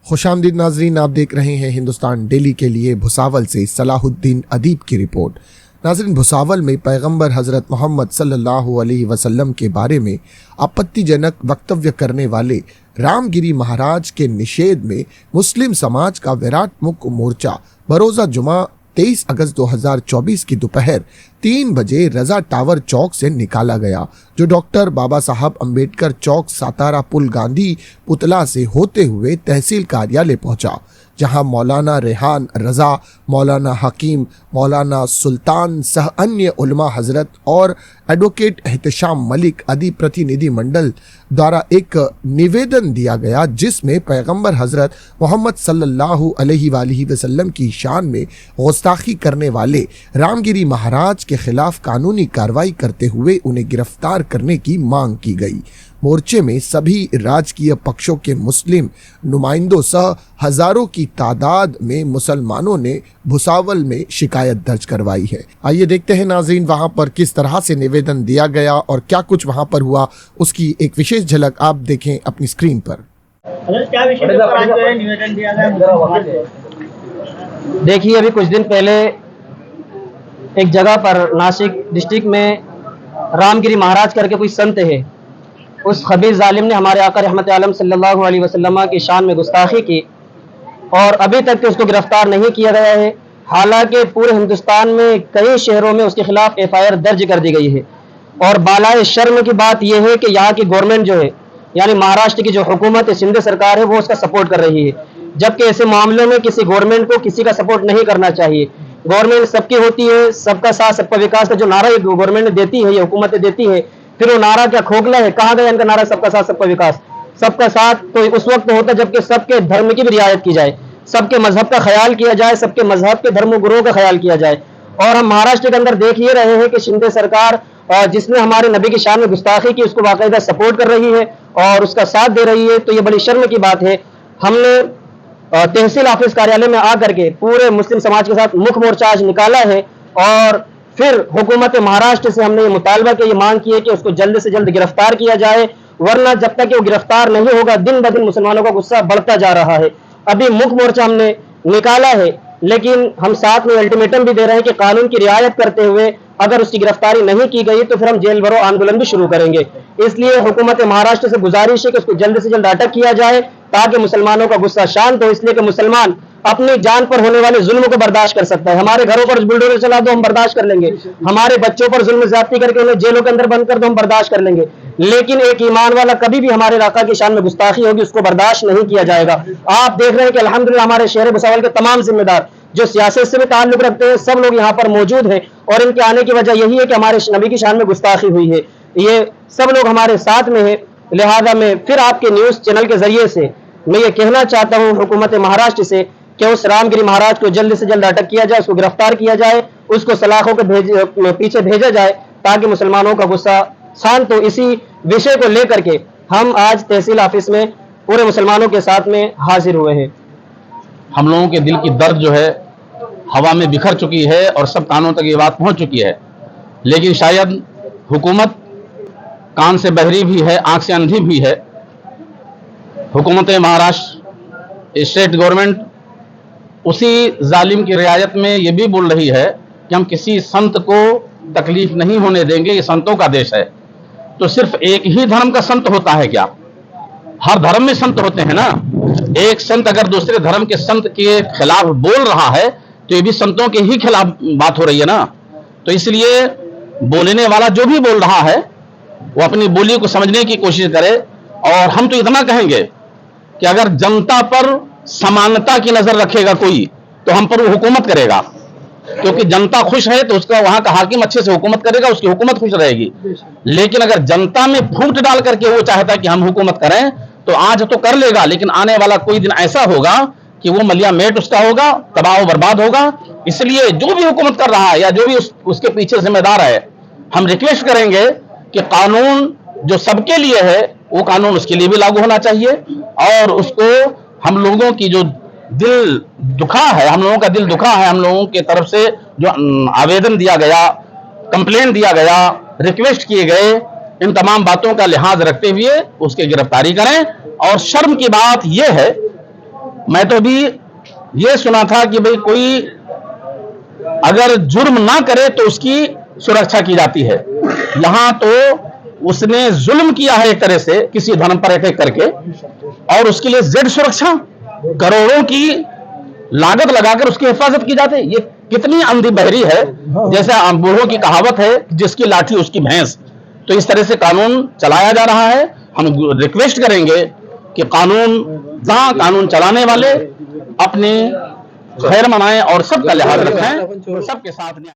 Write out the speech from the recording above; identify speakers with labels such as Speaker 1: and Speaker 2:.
Speaker 1: खुशामदीद नाजरीन, आप देख रहे हैं हिंदुस्तान डेली के लिए भुसावल से सलाहुद्दीन अदीब की रिपोर्ट। नाजरीन, भुसावल में पैगंबर हजरत मोहम्मद सल्लल्लाहु अलैहि वसल्लम के बारे में आपत्तिजनक वक्तव्य करने वाले रामगिरी महाराज के निषेध में मुस्लिम समाज का विराट मुख्य मोर्चा बरोजा जुमा 23 अगस्त 2024 की दोपहर 3 बजे रजा टावर चौक से निकाला गया, जो डॉक्टर बाबा साहब अम्बेडकर चौक सातारा पुल गांधी पुतला से होते हुए तहसील कार्यालय पहुंचा, जहां मौलाना रेहान रजा, मौलाना हकीम, मौलाना सुल्तान सह अन्य उलमा हजरत और एडवोकेट एहतशाम मलिक आदि प्रतिनिधि मंडल द्वारा एक निवेदन दिया गया, जिसमें पैगंबर हजरत मोहम्मद सल्लल्लाहु अलैहि वसल्लम की शान में गुस्ताखी करने वाले रामगिरी महाराज के खिलाफ कानूनी कार्रवाई करते हुए उन्हें गिरफ्तार करने की मांग की गई। मोर्चे में सभी राजकीय पक्षों के मुस्लिम नुमाइंदों सह हजारों की तादाद में मुसलमानों ने भुसावल में शिकायत दर्ज करवाई है। आइए देखते हैं नाज़रीन, वहां पर किस तरह से निवेदन दिया गया और क्या कुछ वहां पर हुआ, उसकी एक विशेष झलक आप देखें अपनी स्क्रीन पर।
Speaker 2: क्या विषय पर आज जो है निवेदन दिया गया?
Speaker 3: देखिए, अभी कुछ दिन पहले एक जगह पर नासिक डिस्ट्रिक्ट में रामगिरी महाराज करके कोई संत है, उस खबीर जालिम ने हमारे आका रहमत आलम सल्लल्लाहु अलैहि वसल्लम की शान में गुस्ताखी की और अभी तक उसको गिरफ्तार नहीं किया गया है। हालांकि पूरे हिंदुस्तान में कई शहरों में उसके खिलाफ FIR दर्ज कर दी गई है। और बालाए शर्म की बात यह है कि यहाँ की गवर्नमेंट जो है, यानी महाराष्ट्र की जो हुकूमत है, सिंध सरकार है, वो उसका सपोर्ट कर रही है, जबकि ऐसे मामलों में किसी गवर्नमेंट को किसी का सपोर्ट नहीं करना चाहिए। गवर्नमेंट सबकी होती है, सबका साथ सबका विकास का जो नारा गवर्नमेंट ने देती है, ये हुकूमतें देती है, फिर वो नारा क्या खोखला है? कहाँ गया इनका नारा सबका साथ सबका विकास? सबका साथ तो उस वक्त होता जबकि सबके धर्म की भी रियायत की जाए, सबके मजहब का ख्याल किया जाए, सबके मजहब के धर्म गुरुओं का ख्याल किया जाए। और हम महाराष्ट्र के अंदर देख ही रहे हैं कि शिंदे सरकार जिसने हमारे नबी की शान में गुस्ताखी की, उसको बाकायदा सपोर्ट कर रही है और उसका साथ दे रही है। तो ये बड़ी शर्म की बात है। हमने तहसील ऑफिस कार्यालय में आकर के पूरे मुस्लिम समाज के साथ मुख्य मोर्चा आज निकाला है और फिर हुकूमत महाराष्ट्र से हमने ये मुतालबा की, ये मांग की है कि उसको जल्द से जल्द गिरफ्तार किया जाए, वरना जब तक वो गिरफ्तार नहीं होगा दिन ब दिन मुसलमानों का गुस्सा बढ़ता जा रहा है। अभी मुख्य मोर्चा हमने निकाला है, लेकिन हम साथ में अल्टीमेटम भी दे रहे हैं कि कानून की रियायत करते हुए अगर उसकी गिरफ्तारी नहीं की गई तो फिर हम जेल भरो आंदोलन भी शुरू करेंगे। इसलिए हुकूमत महाराष्ट्र से गुजारिश है कि उसको जल्द से जल्द अटक किया जाए ताकि मुसलमानों का गुस्सा शांत हो। इसलिए कि मुसलमान अपनी जान पर होने वाले जुल्म को बर्दाश्त कर सकता है। हमारे घरों पर बुलडोजर चला दो, हम बर्दाश्त कर लेंगे। हमारे बच्चों पर जुल्म ज्यादती करके उन्हें जेलों के अंदर बंद कर दो, हम बर्दाश्त कर लेंगे। लेकिन एक ईमान वाला कभी भी हमारे आका की शान में गुस्ताखी होगी, उसको बर्दाश्त नहीं किया जाएगा। आप देख रहे हैं कि अल्हम्दुलिल्लाह हमारे शहर भुसावल के तमाम जिम्मेदार जो सियासत से भी ताल्लुक रखते हैं, सब लोग यहाँ पर मौजूद हैं और इनके आने की वजह यही है कि हमारे नबी की शान में गुस्ताखी हुई है। ये सब लोग हमारे साथ में है। लिहाजा में फिर आपके न्यूज चैनल के जरिए से मैं ये कहना चाहता हूँ हुकूमत महाराष्ट्र से कि उस रामगिरी महाराज को जल्द से जल्द अटक किया जाए, उसको गिरफ्तार किया जाए, उसको सलाखों के पीछे भेजा जाए ताकि मुसलमानों का गुस्सा शांत हो। इसी विषय को लेकर के हम आज तहसील ऑफिस में पूरे मुसलमानों के साथ में हाजिर हुए हैं।
Speaker 4: हम लोगों के दिल की दर्द जो है हवा में बिखर चुकी है और सब कानों तक ये बात पहुंच चुकी है, लेकिन शायद हुकूमत कान से बहरी भी है, आंख से अंधी भी है। हुकूमत महाराष्ट्र स्टेट गवर्नमेंट उसी जालिम की रियायत में ये भी बोल रही है कि हम किसी संत को तकलीफ नहीं होने देंगे, ये संतों का देश है। तो सिर्फ एक ही धर्म का संत होता है क्या? हर धर्म में संत होते हैं ना। एक संत अगर दूसरे धर्म के संत के खिलाफ बोल रहा है तो ये भी संतों के ही खिलाफ बात हो रही है ना। तो इसलिए बोलने वाला जो भी बोल रहा है वो अपनी बोली को समझने की कोशिश करे। और हम तो इतना कहेंगे कि अगर जनता पर समानता की नजर रखेगा कोई तो हम पर वो हुकूमत करेगा, क्योंकि जनता खुश है तो उसका वहां का हाकिम अच्छे से हुकूमत करेगा, उसकी हुकूमत खुश रहेगी। लेकिन अगर जनता में फूट डाल करके वो चाहता है कि हम हुकूमत करें तो आज तो कर लेगा, लेकिन आने वाला कोई दिन ऐसा होगा कि वो मलिया मेट उसका होगा, तबाह बर्बाद होगा। इसलिए जो भी हुकूमत कर रहा है या जो भी उसके पीछे जिम्मेदार है, हम रिक्वेस्ट करेंगे कि कानून जो सबके लिए है वो कानून उसके लिए भी लागू होना चाहिए, और उसको हम लोगों की जो दिल दुखा है, हम लोगों का दिल दुखा है, हम लोगों के तरफ से जो आवेदन दिया गया, कंप्लेन दिया गया, रिक्वेस्ट किए गए, इन तमाम बातों का लिहाज रखते हुए उसकी गिरफ्तारी करें। और शर्म की बात यह है, मैं तो भी ये सुना था कि भाई कोई अगर जुर्म ना करे तो उसकी सुरक्षा की जाती है। यहां तो उसने जुल्म किया है एक तरह से किसी धर्म पर एक करके, और उसके लिए जेड सुरक्षा, करोड़ों की लागत लगाकर उसकी हिफाजत की जाती है। ये कितनी अंधी बहरी है। जैसे बूढ़ों की कहावत है, जिसकी लाठी उसकी भैंस। तो इस तरह से कानून चलाया जा रहा है। हम रिक्वेस्ट करेंगे कि कानून चलाने वाले अपनी खैर मनाएं और सबका लिहाज रखें, सबके साथ